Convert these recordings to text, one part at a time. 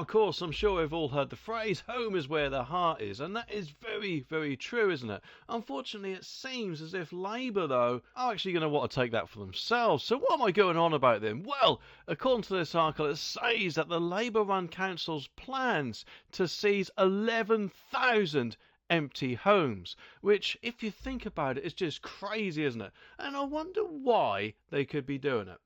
of course, I'm sure we've all heard the phrase, home is where the heart is, and that is very, very true, isn't it? Unfortunately, it seems as if Labour, though, are actually going to want to take that for themselves. So what am I going on about then? Well, according to this article, it says that the Labour-run council's plans to seize 11,000 empty homes, which, if you think about it, is just crazy, isn't it? And I wonder why they could be doing it.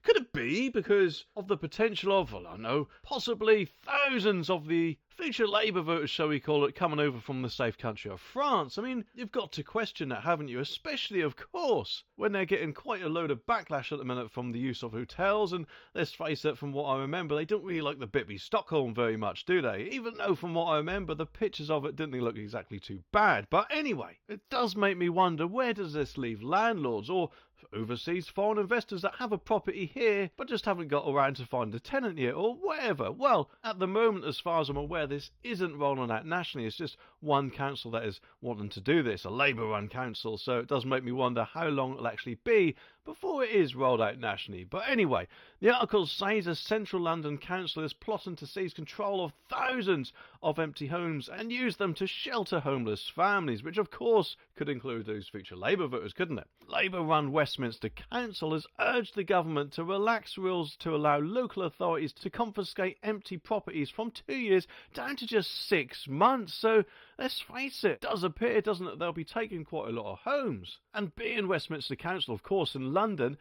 Could it be because of the potential of, well, I don't know, possibly thousands of the future Labour voters, shall we call it, coming over from the safe country of France? I mean, you've got to question that, haven't you? Especially, of course, when they're getting quite a load of backlash at the minute from the use of hotels, and let's face it, from what I remember, they don't really like the Bibby Stockholm very much, do they? Even though, from what I remember, the pictures of it didn't look exactly too bad. But anyway, it does make me wonder, where does this leave landlords or overseas foreign investors that have a property here but just haven't got around to find a tenant yet, or whatever? Well, at the moment, as far as I'm aware, this isn't rolling out nationally. It's just one council that is wanting to do this, a Labour-run council, so it does make me wonder how long it'll actually be before it is rolled out nationally. But anyway, the article says a central London council is plotting to seize control of thousands of empty homes and use them to shelter homeless families, which of course could include those future Labour voters, couldn't it? Labour-run Westminster Council has urged the government to relax rules to allow local authorities to confiscate empty properties from 2 years down to just 6 months. So let's face it, does appear, doesn't it, they'll be taking quite a lot of homes. And being Westminster Council, of course, in London,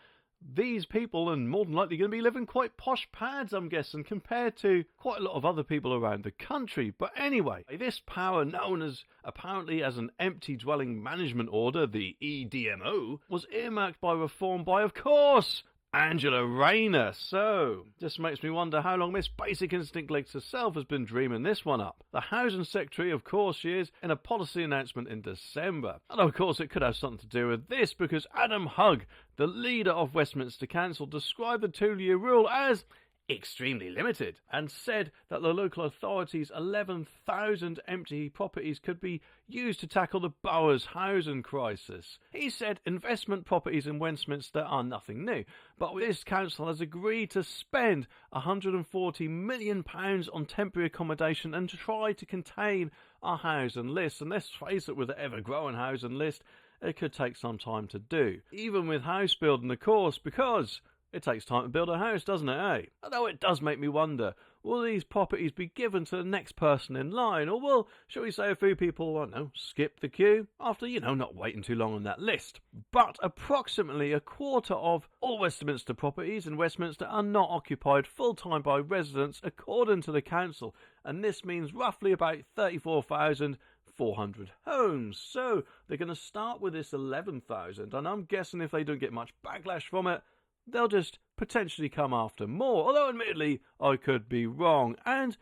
these people are more than likely going to be living quite posh pads, I'm guessing, compared to quite a lot of other people around the country. But anyway, this power, known as apparently as an empty dwelling management order, the EDMO, was earmarked by reform by, of course, Angela Rayner. So, just makes me wonder how long Miss Basic Instinct Legs herself has been dreaming this one up. The Housing Secretary, of course she is, in a policy announcement in December. And of course it could have something to do with this, because Adam Hugg, the leader of Westminster Council, described the 2-year rule as extremely limited, and said that the local authorities' 11,000 empty properties could be used to tackle the borough's housing crisis. He said investment properties in Westminster are nothing new, but this council has agreed to spend £140 million on temporary accommodation and to try to contain our housing list. And let's face it, with the ever-growing housing list, it could take some time to do. Even with house building, of course, because it takes time to build a house, doesn't it, eh? Although it does make me wonder, will these properties be given to the next person in line, or will, shall we say, a few people, I don't know, skip the queue after, not waiting too long on that list? But approximately a quarter of all Westminster properties in Westminster are not occupied full-time by residents, according to the council, and this means roughly about 34,400 homes. So they're going to start with this 11,000, and I'm guessing if they don't get much backlash from it, they'll just potentially come after more, although admittedly I could be wrong. And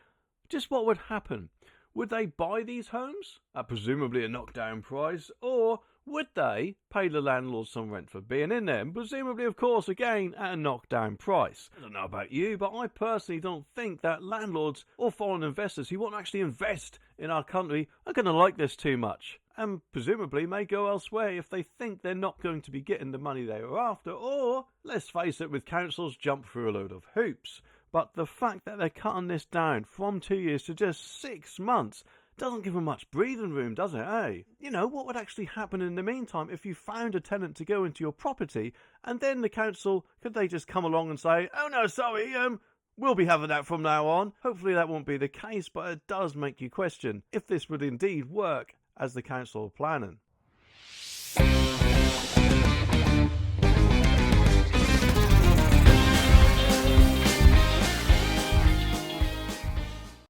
just what would happen? Would they buy these homes at presumably a knockdown price, or would they pay the landlord some rent for being in there, and presumably, of course, again at a knockdown price? I don't know about you, but I personally don't think that landlords or foreign investors who want to actually invest in our country are going to like this too much, and presumably may go elsewhere if they think they're not going to be getting the money they are after, or, let's face it, with councils, jump through a load of hoops. But the fact that they're cutting this down from 2 years to just 6 months doesn't give them much breathing room, does it, eh? What would actually happen in the meantime if you found a tenant to go into your property, and then the council, could they just come along and say, oh no, sorry, we'll be having that from now on? Hopefully that won't be the case, but it does make you question if this would indeed work as the council are planning.